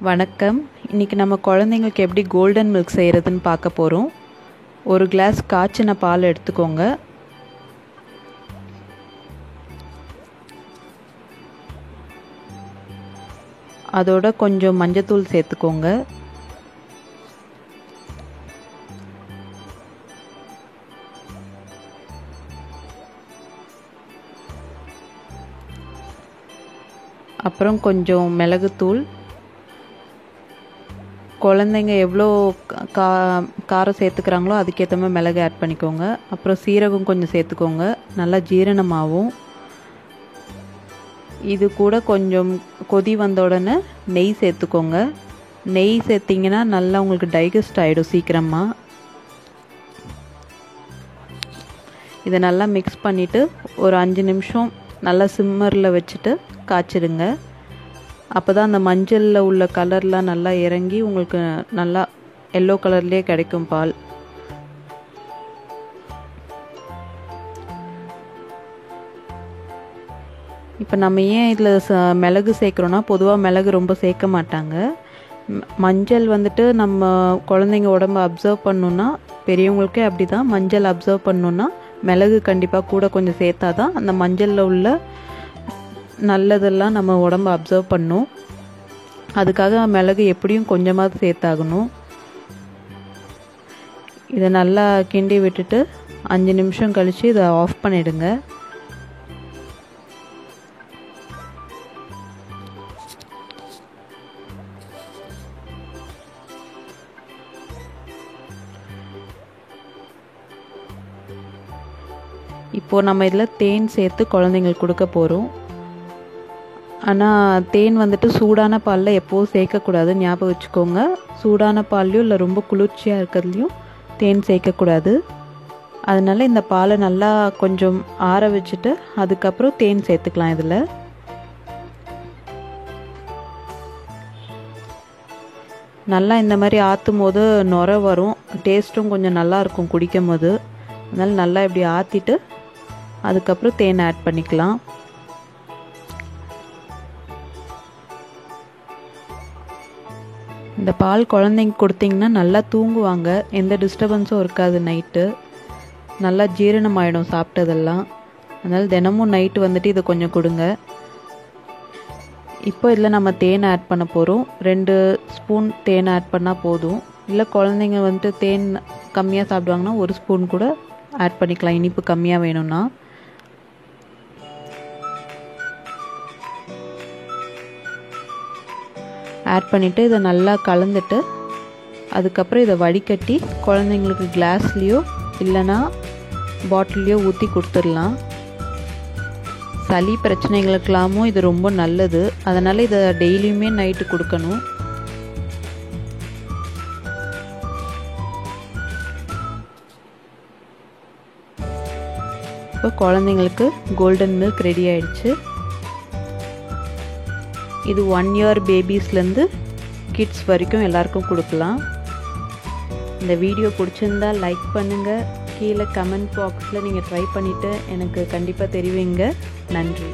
வணக்கம். இன்றைக்கி நம்ம குழந்தைங்களுக்கு எப்படி கோல்டன் மில்க் செய்கிறதுன்னு பார்க்க போகிறோம். ஒரு கிளாஸ் காய்ச்சின பால் எடுத்துக்கோங்க. அதோட கொஞ்சம் மஞ்சத்தூள் சேர்த்துக்கோங்க. அப்புறம் கொஞ்சம் மிளகுத்தூள். குழந்தைங்க எவ்வளோ காரம் சேர்த்துக்கிறாங்களோ அதுக்கேற்ற மாதிரி மிளகு ஆட் பண்ணிக்கோங்க. அப்புறம் சீரகம் கொஞ்சம் சேர்த்துக்கோங்க, நல்லா ஜீரணமாகும். இது கூட கொஞ்சம் கொதி வந்த உடனே நெய் சேர்த்துக்கோங்க. நெய் சேர்த்திங்கன்னா நல்லா உங்களுக்கு டைஜஸ்ட் ஆகிடும் சீக்கிரமாக. இதை நல்லா மிக்ஸ் பண்ணிவிட்டு ஒரு 5 நிமிஷம் நல்லா சிம்மரில் வச்சுட்டு காய்ச்சிடுங்க. அப்போ தான் அந்த மஞ்சளில் உள்ள கலர்லாம் நல்லா இறங்கி உங்களுக்கு நல்லா எல்லோ கலர்லேயே கிடைக்கும் பால். இப்போ நம்ம ஏன் இதில் மிளகு சேர்க்குறோன்னா, பொதுவாக மிளகு ரொம்ப சேர்க்க மாட்டாங்க. மஞ்சள் வந்துட்டு நம்ம குழந்தைங்க உடம்பு அப்சர்வ் பண்ணணுன்னா, பெரியவங்களுக்கே அப்படி தான், மஞ்சள் அப்சர்வ் பண்ணணுன்னா மிளகு கண்டிப்பாக கூட கொஞ்சம் சேர்த்தா தான் அந்த மஞ்சளில் உள்ள நல்லதெல்லாம் நம்ம உடம்பு அப்சர்வ் பண்ணும். அதுக்காக மிளகு எப்படியும் கொஞ்சமாவது சேர்த்தாகணும். இதை நல்லா கிண்டி விட்டுட்டு 5 நிமிஷம் கழித்து இதை ஆஃப் பண்ணிவிடுங்க. இப்போது நம்ம இதில் தேன் சேர்த்து குழந்தைங்களுக்கு கொடுக்க போகிறோம். ஆனால் தேன் வந்துட்டு சூடான பாலில் எப்போவும் சேர்க்கக்கூடாது, ஞாபகம் வச்சுக்கோங்க. சூடான பால்லையும் இல்லை ரொம்ப குளிர்ச்சியாக இருக்கிறதுலையும் தேன் சேர்க்கக்கூடாது. அதனால் இந்த பாலை நல்லா கொஞ்சம் ஆற வச்சுட்டு அதுக்கப்புறம் தேன் சேர்த்துக்கலாம். இதில் நல்லா இந்த மாதிரி ஆற்றும் போது நுரை வரும், டேஸ்ட்டும் கொஞ்சம் நல்லாயிருக்கும் குடிக்கும் போது. அதனால் நல்லா இப்படி ஆற்றிட்டு அதுக்கப்புறம் தேன் ஆட் பண்ணிக்கலாம். இந்த பால் குழந்தைங்க கொடுத்தீங்கன்னா நல்லா தூங்குவாங்க, எந்த டிஸ்டர்பன்ஸும் இருக்காது. நைட்டு நல்லா ஜீரணமாயிடும் சாப்பிட்டதெல்லாம். அதனால் தினமும் நைட்டு வந்துட்டு இதை கொஞ்சம் கொடுங்க. இப்போ இதில் நம்ம தேன் ஆட் பண்ண போகிறோம். 2 ஸ்பூன் தேன் ஆட் பண்ணால் போதும். இல்லை குழந்தைங்க வந்துட்டு தேன் கம்மியாக சாப்பிடுவாங்கன்னா 1 ஸ்பூன் கூட ஆட் பண்ணிக்கலாம், இனிப்பு கம்மியாக வேணும்னா. ஆட் பண்ணிவிட்டு இதை நல்லா கலந்துட்டு அதுக்கப்புறம் இதை வடிகட்டி குழந்தைங்களுக்கு கிளாஸ்லேயோ இல்லைன்னா பாட்டில்லையோ ஊற்றி கொடுத்துடலாம். சளி பிரச்சனைகளுக்கெல்லாமும் இது ரொம்ப நல்லது. அதனால் இதை டெய்லியுமே நைட்டு கொடுக்கணும். இப்போ குழந்தைங்களுக்கு கோல்டன் மில்க் ரெடி ஆயிடுச்சு. இது 1 இயர் பேபிஸ்லேருந்து கிட்ஸ் வரைக்கும் எல்லாருக்கும் கொடுக்கலாம். இந்த வீடியோ பிடிச்சிருந்தா லைக் பண்ணுங்கள். கீழே கமெண்ட் பாக்ஸில் நீங்கள் ட்ரை பண்ணிவிட்டு எனக்கு கண்டிப்பாக தெரிவிங்க. நன்றி.